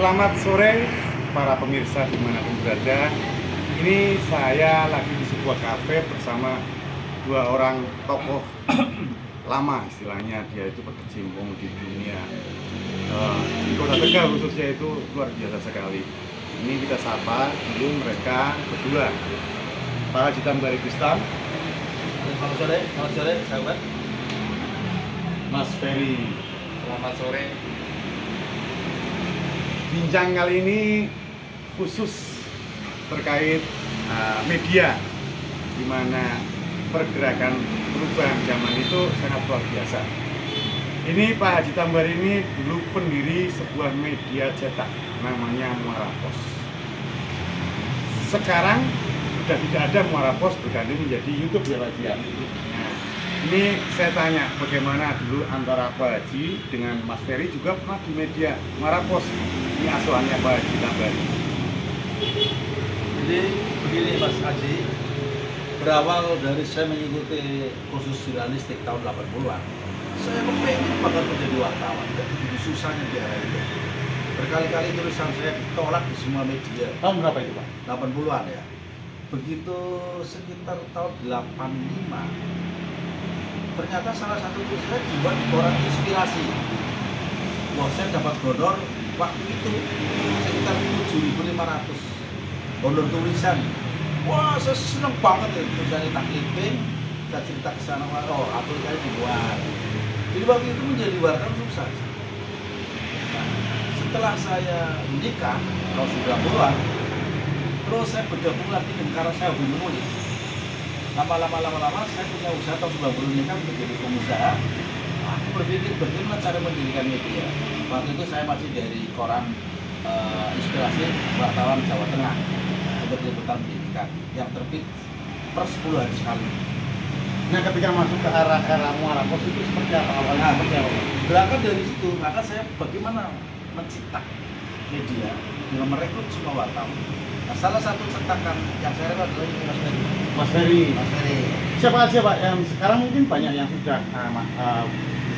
Selamat sore para pemirsa dimanapun berada. Ini saya lagi di sebuah kafe bersama dua orang tokoh lama, istilahnya dia itu berkecimpung di dunia di Kota Tegal khususnya, itu luar biasa sekali. Ini kita sapa dulu mereka berdua. Pak Haji Tambari Bistam. Selamat sore sahabat. Mas Ferry. Selamat sore. Bincang kali ini khusus terkait media, di mana pergerakan perubahan zaman itu sangat luar biasa. Ini Pak Haji Tambari ini dulu pendiri sebuah media cetak namanya Muara Pos. Sekarang sudah tidak ada Muara Pos, berganti menjadi YouTube ya Pak Haji. Nah, ini saya tanya bagaimana dulu antara Pak Haji dengan Mas Ferry, juga pernah di media Muara Pos. Ini asuhannya Pak Haji Tambari. Jadi begini Mas Haji, berawal dari saya mengikuti kursus jurnalistik tahun 80-an, saya kepengen banget menjadi wartawan, tapi begitu susahnya di era itu. Berkali-kali tulisan saya ditolak di semua media. Tahun berapa itu Pak? 80-an ya. Begitu sekitar tahun 85, ternyata salah satu tulisan saya dibuat di koran Inspirasi. Wah, saya dapat honor waktu itu sekitar 7.500 honor tulisan. Wah, saya seneng banget ya, tulisannya tak clipping, saya cerita ke sana, oh aplikasi dibuat. Jadi waktu itu menjadi wartawan susah. Nah, setelah saya menikah tahun 90-an, terus saya bergabung lagi dengan, karena saya hobi menulis. Lama-lama saya punya usaha tahun 90 ini kan menjadi pengusaha. Aku berpikir bagaimana cara mendirikan media. Waktu itu saya masih dari koran Inspirasi Wartawan Jawa Tengah untuk liputan pendidikan yang terbit per 10 hari sekali. Nah, ketika masuk ke era Muara Pos itu seperti apa awalnya? Nah, Seperti apa? berangkat dari situ, maka saya bagaimana mencetak media dengan merekrut semua wartawan. Nah, salah satu cetakan yang saya rekrut adalah ini Mas Ferry. Mas Ferry. Siapa aja Pak yang sekarang mungkin banyak yang sudah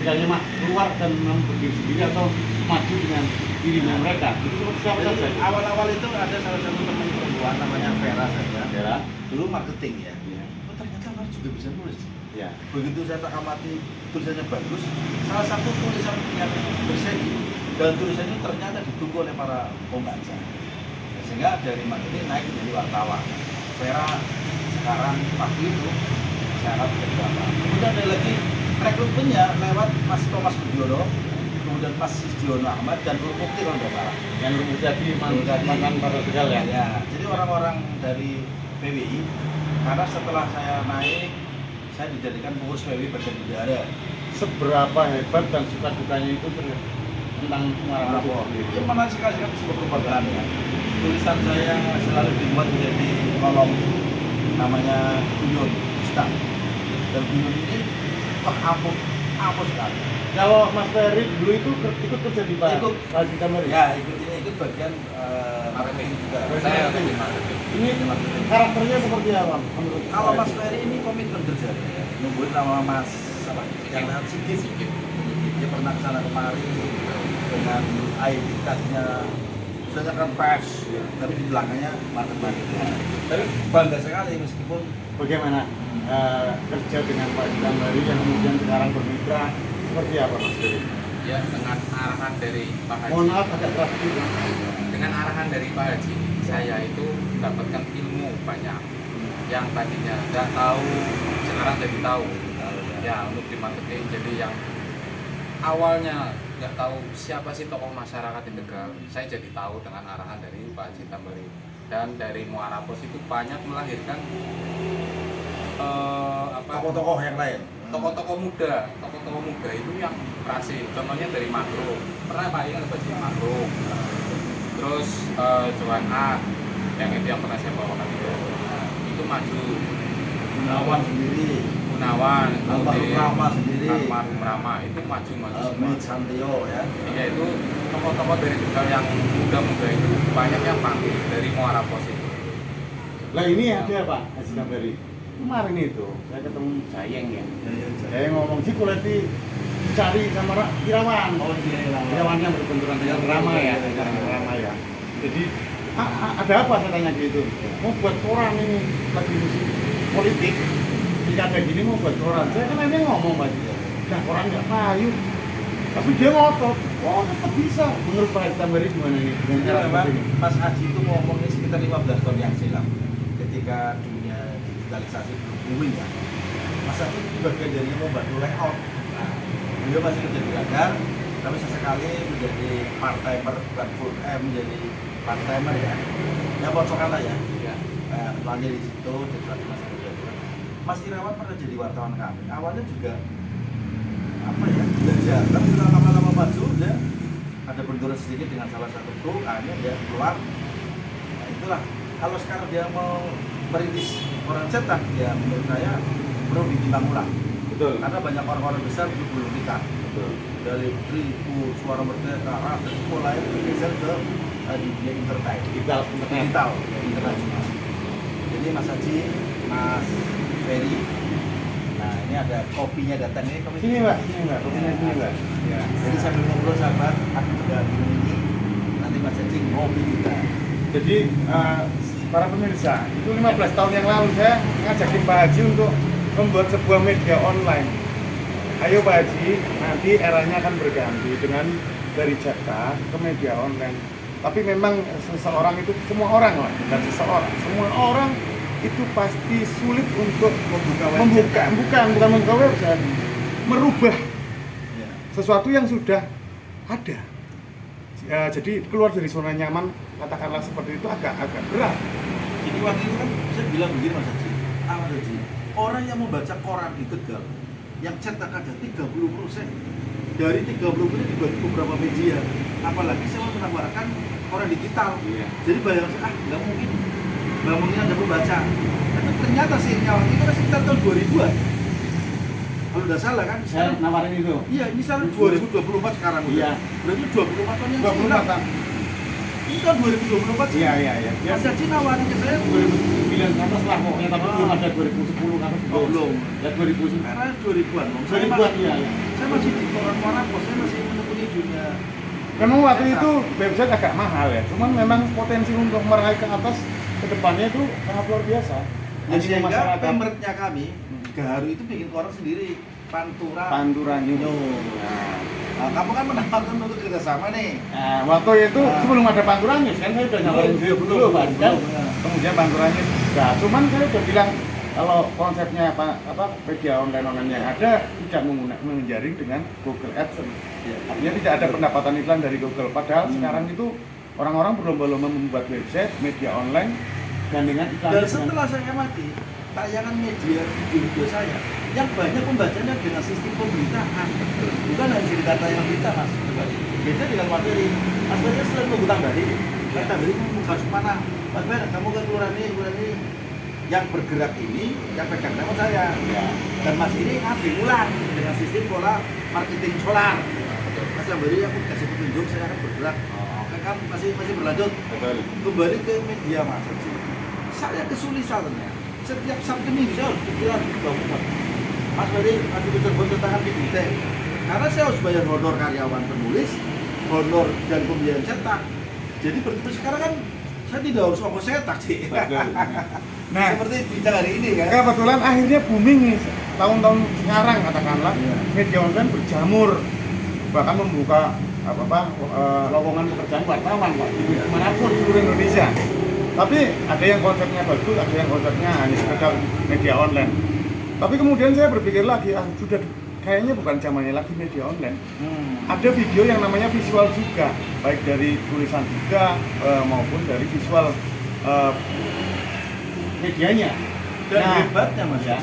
istilahnya keluar dan berdiri sendiri atau maju dengan dirinya mereka. Itu seperti siapa saja? Jadi, awal-awal itu ada salah satu teman perempuan namanya Vera saja. Vera. Dulu marketing ya. Iya. Oh, ternyata Vera juga bisa nulis. Ya. Begitu saya tak amati tulisannya bagus, salah satu tulisan yang berseri dan tulisan itu ternyata ditunggu oleh para pembaca. Sehingga dari marketing naik menjadi wartawan. Vera sekarang waktu itu saya akan menjadi wartawan. Kemudian ada lagi rekrutmennya lewat Mas Thomas Budiono, kemudian Mas Sidiono Ahmad dan Nur Mukti Rondo Barat. Yang jadi mantan para Tegal ya. Ya, jadi orang-orang dari PWI, karena setelah saya naik, saya dijadikan pengurus PWI bagian udara. Seberapa hebat dan suka dukanya itu tentang Muara Pos? Itu menarik sekali kan sebuah kebanggaan ya. Tulisan saya selalu dibuat menjadi kolom namanya Guyon Bistam. Dan Guyon ini ampuh sekali. Kalau Mas Ferry dulu itu ikut kerja di Pak Haji Tambari? Ya, ikut bagian marketing juga. Saya di marketing. Ini karakternya seperti apa menurut Kalau Mas Ferry? Ferry ini komitmen kerja ya. Nungguin nama Mas apa? Yang namanya Sigit. Dia pernah kesana kemari dengan ID cardnya, misalnya kan pers, ya. Tapi di belakangnya marketing. Tapi bangga sekali meskipun Bagaimana kerja dengan Pak Haji Tambari yang kemudian sekarang bermitra, seperti apa Mas Ferry? Ya, dengan arahan dari Pak Haji. Mohon maaf agak keras juga. Dengan arahan dari Pak Haji, saya itu mendapatkan ilmu banyak yang tadinya nggak tahu, sekarang jadi tahu. Ya, untuk di marketing, jadi yang awalnya nggak tahu siapa sih tokoh masyarakat di Tegal, saya jadi tahu dengan arahan dari Pak Haji Tambari. Dan dari Muara Pos itu banyak melahirkan tokoh-tokoh yang lain. tokoh-tokoh muda itu yang berhasil. Contohnya dari Makro, pernah Pak ingat Pak Haji Makro, terus Johan A yang itu yang pernah saya bawakan itu maju. Gunawan sendiri, Gunawan, Almarhum Rama sendiri, Almarhum Rama itu maju semua. Mit Santio ya. Iya, itu tokoh-tokoh dari Tegal yang muda-muda itu banyak yang panggil dari Muara Pos itu. Lah ini ada Pak Haji Tambari. Kemarin itu saya ketemu Jayeng ya. Jayeng ngomong sih kuleti dicari sama Irawan. Oh iya, Irawan yang berbenturan dengan Rama ya, dengan Rama ya. Jadi ada apa saya tanya gitu? Mau buat koran ini lagi musim politik, jika ada gini mau buat koran. Saya kan ini ngomong Pak, nah koran nggak payu. Tapi dia ngotot, oh tetap bisa. Menurut Pak Tambari gimana ini? Dengan Jadi cara memang seperti ini? Mas Haji itu ngomongnya sekitar 15 tahun yang silam ketika dunia digitalisasi belum booming ya. Mas Haji itu bagian dari yang membantu layout. Nah, beliau masih kerja di radar, tapi sesekali menjadi part-timer, bukan full time, menjadi part-timer ya. Ya pocokan lah ya. Iya. Pelangnya di situ, jadi masih kerja. Mas Irawan pernah jadi wartawan kami. Awalnya juga apa ya, belajar, tapi setelah lama-lama maju ya ada benturan sedikit dengan salah satu kru, akhirnya dia keluar. Nah itulah, kalau sekarang dia mau merintis koran cetak, ya menurut saya perlu ditimbang ulang. Betul. Karena banyak orang-orang besar itu belum kita. Betul. Dari Tribu, Suara Merdeka, Rakyat, mulai bergeser ke dunia entertain, Digital. digital, ya, internasional. Jadi Mas Haji, Mas Ferry, nah ini ada kopinya datang ini kopi. Sini Mbak, kopinya sini Mbak. Ya. Jadi sambil ngobrol sahabat, aku juga minum ini. Nanti Mas Haji ngopi juga. Jadi para pemirsa, itu 15 tahun yang lalu saya ngajakin Pak Haji untuk membuat sebuah media online. Ayo Pak Haji, nanti eranya akan berganti dengan dari cetak ke media online. Tapi memang seseorang itu, semua orang lah, bukan seseorang, semua orang itu pasti sulit untuk bukan membuka website, merubah Ya. sesuatu yang sudah ada. Ya, jadi keluar dari zona nyaman, katakanlah seperti itu agak berat. Jadi waktu itu kan saya bilang begini Mas Haji, Haji, orang yang membaca koran di Tegal, yang cetak ada 30%. Dari 30% dibagi beberapa media. Apalagi saya mau menawarkan koran digital. Iya. Jadi bayangkan, nggak mungkin ada pembaca. Tapi ternyata sihnya waktu itu kan sekitar tahun 2000-an. Kalau udah salah kan? Saya nawarin itu. Iya, misalnya 2024 sekarang udah. Iya. Berarti 24 tahun yang 24 silam. tahun. Ini tahun 2024 sih. Iya. Mas Haji nawarin ke saya 2009 ke atas lah pokoknya, tapi Oh. belum ada 2010 kan. Oh, belum. Ya 2009. Karena 2000-an. Saya 2000-an masih- iya. Saya masih di koran Monaco, saya masih menekuni dunia. Karena waktu itu website agak mahal ya, cuman memang potensi untuk meraih ke atas ke depannya itu sangat luar biasa. Ya, Jadi sehingga masyarakat pemerintnya kami, Gaharu itu bikin koran sendiri, Pantura News. Nah, kamu kan menawarkan untuk kerjasama nih. Nah, waktu itu sebelum ada Pantura News kan saya udah nyawarin Belum, dulu belum, Pak, kan? belum, ya. Kemudian Pantura News. Nah, cuman saya udah bilang kalau konsepnya apa media online yang ada tidak menjaring dengan Google AdSense. Ya. Artinya tidak ada pendapatan iklan dari Google. Padahal sekarang itu orang-orang berlomba-lomba membuat website, media online dan dengan iklan. Dan setelah saya amati tayangan media video saya, yang banyak pembacanya dengan sistem pemberitaan, bukan hanya jadi data yang berita Mas. Beda dengan materi. Mas Ferry selain membuka tadi, kita beri bukan mana. Mas Ferry, kamu ke kelurahan ini, yang bergerak ini, yang pegang nama saya. Ya. Dan Mas ini ngambil ulang dengan sistem pola marketing solar. Mas Ferry, aku kasih petunjuk, saya akan bergerak. Oke kan masih berlanjut. Betul. Kembali ke media Mas. Saya kesulitan ternyata. Setiap Sabtu Minggu saya harus pikiran bangun. Mas Ferry, aku betul-betul tentang di karena saya harus bayar honor karyawan penulis, honor dan pembiayaan cetak. Jadi begitu sekarang kan saya tidak harus ongkos cetak sih. Betul. Nah, Seperti bicara hari ini kan. kebetulan akhirnya booming nih tahun-tahun sekarang katakanlah Iya. media online berjamur, bahkan membuka lowongan pekerjaan wartawan Pak di manapun di seluruh Indonesia. Tapi ada yang konsepnya bagus, ada yang konsepnya hanya sekedar media online. Tapi kemudian saya berpikir lagi, sudah kayaknya bukan zamannya lagi media online. Ada video yang namanya visual juga, baik dari tulisan juga maupun dari visual medianya. Dan Nah, hebatnya Mas ya.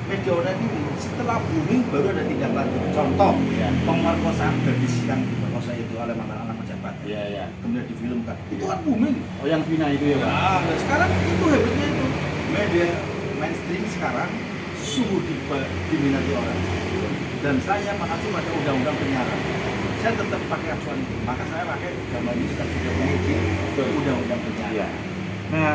media online ini setelah booming baru ada tindak lanjut. Contoh, Ya. pemerkosaan gadis yang diperkosa itu oleh mantan anak pejabat. Iya, iya. Kemudian difilmkan. Itu kan booming. Oh, yang Vina itu ya, Pak? Nah, sekarang itu hebatnya itu media mainstream sekarang sungguh diminati orang. Dan saya mengacu pada undang-undang penyiaran. Saya tetap pakai acuan itu. Maka saya pakai gambar ini sudah menguji undang-undang penyiaran. Iya. Nah,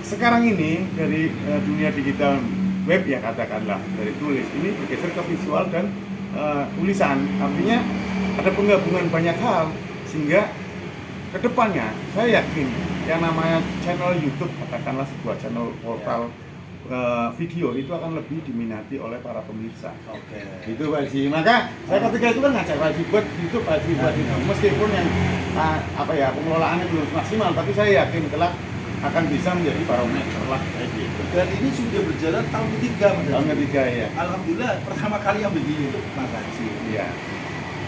sekarang ini dari dunia digital web ya katakanlah dari tulis ini bergeser ke visual dan tulisan, artinya ada penggabungan banyak hal sehingga kedepannya saya yakin yang namanya channel YouTube, katakanlah sebuah channel portal video itu akan lebih diminati oleh para pemirsa. Oke. Gitu Pak Haji. Maka saya ketika itu kan ngajak Pak Haji buat YouTube, Pak Haji buat itu. Meskipun yang pengelolaannya belum maksimal, tapi saya yakin kelak akan bisa menjadi barometer lah kayak gitu. Dan ini sudah berjalan tahun ketiga, Mas. Tahun ketiga ya. Alhamdulillah pertama kali yang bikin YouTube Mas Haji. Iya.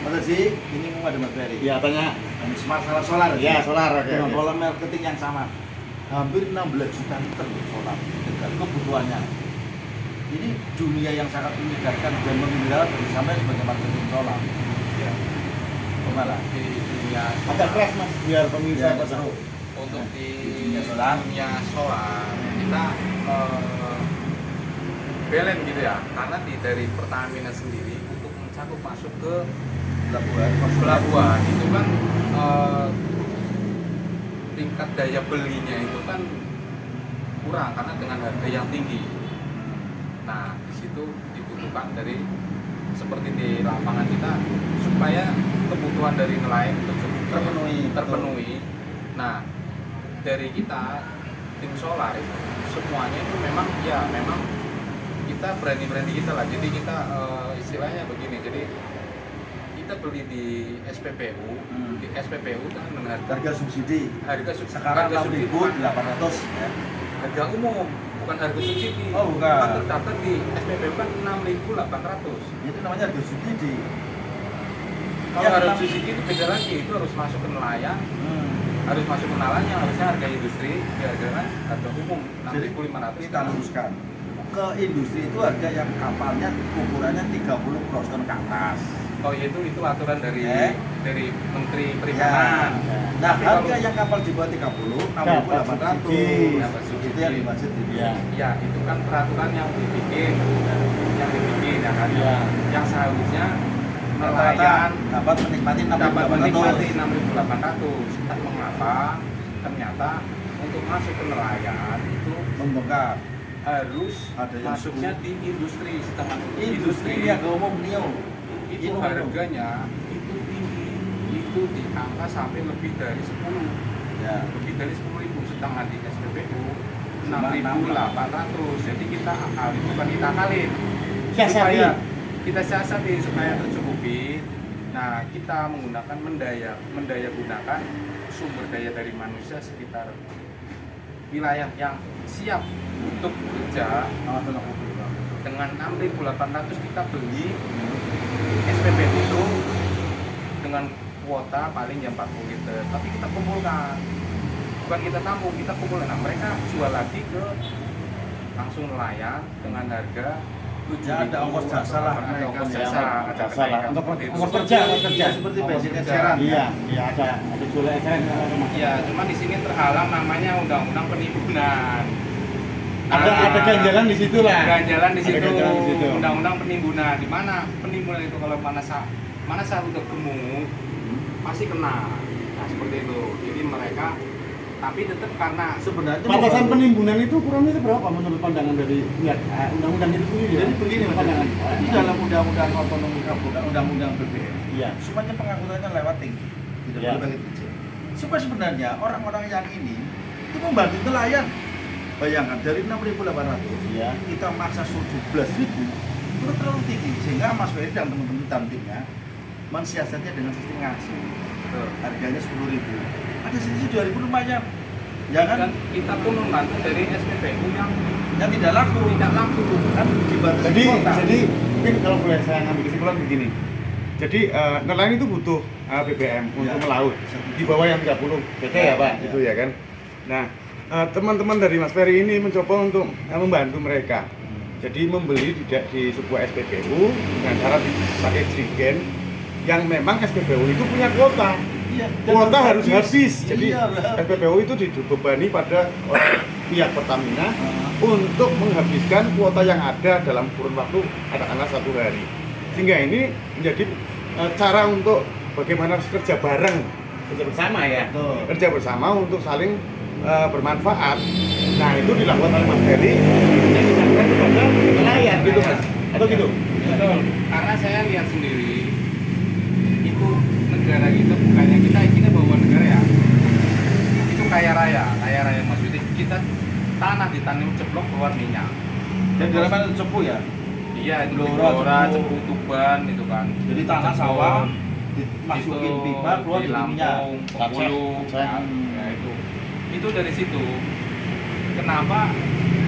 Mas Haji, ini mau ada Mas Ferry. Iya, tanya. Masalah solar. Iya, solar, oke. Dengan Oke. volume marketing yang sama. Hampir 16 juta liter solar dengan kebutuhannya. Ini dunia yang sangat menyegarkan dan menggembirakan bagi sampai sebagai marketing solar. Ya. Gimana? Di dunia Agak keras Mas biar pemirsa Ya, tahu. untuk di dunia solar. dunia solar kita balance gitu ya, karena dari Pertamina sendiri untuk mencakup masuk ke pelabuhan itu kan tingkat daya belinya itu kan kurang karena dengan harga yang tinggi. Nah di situ dibutuhkan dari seperti di lapangan kita supaya kebutuhan dari nelayan terpenuhi. Nah dari kita tim solar itu semuanya itu memang kita berani kita lah. Jadi kita istilahnya begini. Jadi kita beli di SPBU, di SPBU kan dengan Harga subsidi sekarang harga subsidi 6.800 ya. harga umum, bukan harga subsidi. Oh, bukan. Kan terdaftar di SPBU kan 6.800. Itu namanya harga subsidi. Kalau harga subsidi itu beda lagi, itu harus masuk ke nelayan, harus masuk ke nelayan yang harusnya harga industri, dihargakan harga umum 6.500. Kita luruskan ke industri itu harga yang kapalnya ukurannya 30 crosston ke atas. Oh itu aturan dari Menteri Ya. Perikanan. Nah, Tapi harga kalau- yang kapal dibuat 30, Dapat 6.800. subsidi. Dapat subsidi. Itu yang dimaksud ini. Iya. Ya itu kan peraturan yang dibikin ya kan. Iya. Yang seharusnya Rata-rata nelayan dapat menikmati dapat menikmati 6.800. 6.800. Entah mengapa ternyata untuk masuk ke nelayan itu Membengkak. harus Ada yang masuknya di industri, sedangkan Industri ini agak umum NIO. itu Ini harganya itu tinggi, itu di angka sampai lebih dari 10, Ya. lebih dari 10.000, sedangkan di SPBU Cuma 6.800. Jadi kita bukan kita akalin, Siasati. supaya kita siasati supaya tercukupi. Nah kita menggunakan mendaya gunakan sumber daya dari manusia sekitar wilayah yang siap untuk bekerja. Dengan 6.800 kita beli SPBU itu dengan kuota paling ya 40 liter, tapi kita kumpulkan, bukan kita tampung, kita kumpulkan. Nah mereka jual lagi ke langsung nelayan dengan harga 7.000. Ya, ada ongkos jasa lah ada mereka. ongkos Ya, jasa, ongkos ada jasa lah. kenaikan Untuk seperti itu. ongkos kerja, Seperti Ongkos bensin kerja. eceran. Iya, iya ada jual eceran sama. Iya, cuma di sini terhalang namanya undang-undang penimbunan. Ada ganjalan di situ lah. Ganjalan di Ada situ. ganjalan di situ. Undang-undang penimbunan. Di mana penimbunan itu kalau mana sah udah gemuk pasti kena. Nah seperti itu. Jadi mereka tapi tetap karena Sebenarnya Batasan penimbunan itu kurangnya itu berapa menurut pandangan dari pihak undang-undang itu sendiri? Jadi begini Mas, pandangan. di dalam undang-undang otonomi kabupaten, undang-undang BPM, Iya. semuanya pengangkutannya lewat tinggi, tidak Iya. boleh balik kecil. Supaya sebenarnya orang-orang yang ini itu membantu nelayan. Bayangkan dari 6.800 Iya. kita maksa 17.000 itu terlalu tinggi sehingga Mas Ferry dan teman-teman dan timnya mensiasatnya dengan sistem ngasih harganya 10.000. Ada selisih 2.000 lumayan, ya kan? dan kita pun membantu dari SPBU yang Yang tidak laku tidak laku. kan dibatasi Jadi kuota. mungkin kalau boleh saya ngambil kesimpulan begini. Jadi nelayan itu butuh BBM untuk Ya. melaut di bawah yang 30 PT ya Pak, Ya. itu ya kan. Nah teman-teman dari Mas Ferry ini mencoba untuk membantu mereka. Jadi membeli di sebuah SPBU dengan cara dipakai jerigen yang memang SPBU itu punya kuota. Iya, dan Kuota harus habis. Jadi Iya, harus habis. SPBU itu dibebani pada pihak Pertamina untuk menghabiskan kuota yang ada dalam kurun waktu katakanlah 1 hari. Sehingga ini menjadi cara untuk bagaimana kerja bareng, kerja bersama ya. Betul. Kerja bersama untuk saling bermanfaat. Nah itu dilakukan oleh Mas Ferry yang disampaikan kepada nelayan gitu Mas. Atau gitu? Betul, karena saya lihat sendiri itu negara kita bukannya kita bawa negara ya, itu kaya raya maksudnya kita tanah ditanam ceplok keluar minyak. Dan di mana cepu ya? Iya, itu Blora, Blora, Cepu. Cepu, Tuban itu kan. Jadi tanah Cepu, sawah dimasukin itu pipa keluar di jadi minyak. Lampung, Bengkulu, ya itu. Itu dari situ. Kenapa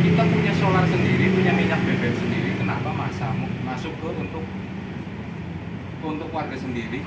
kita punya solar sendiri, punya minyak BBM sendiri? Kenapa masuk ke untuk warga sendiri?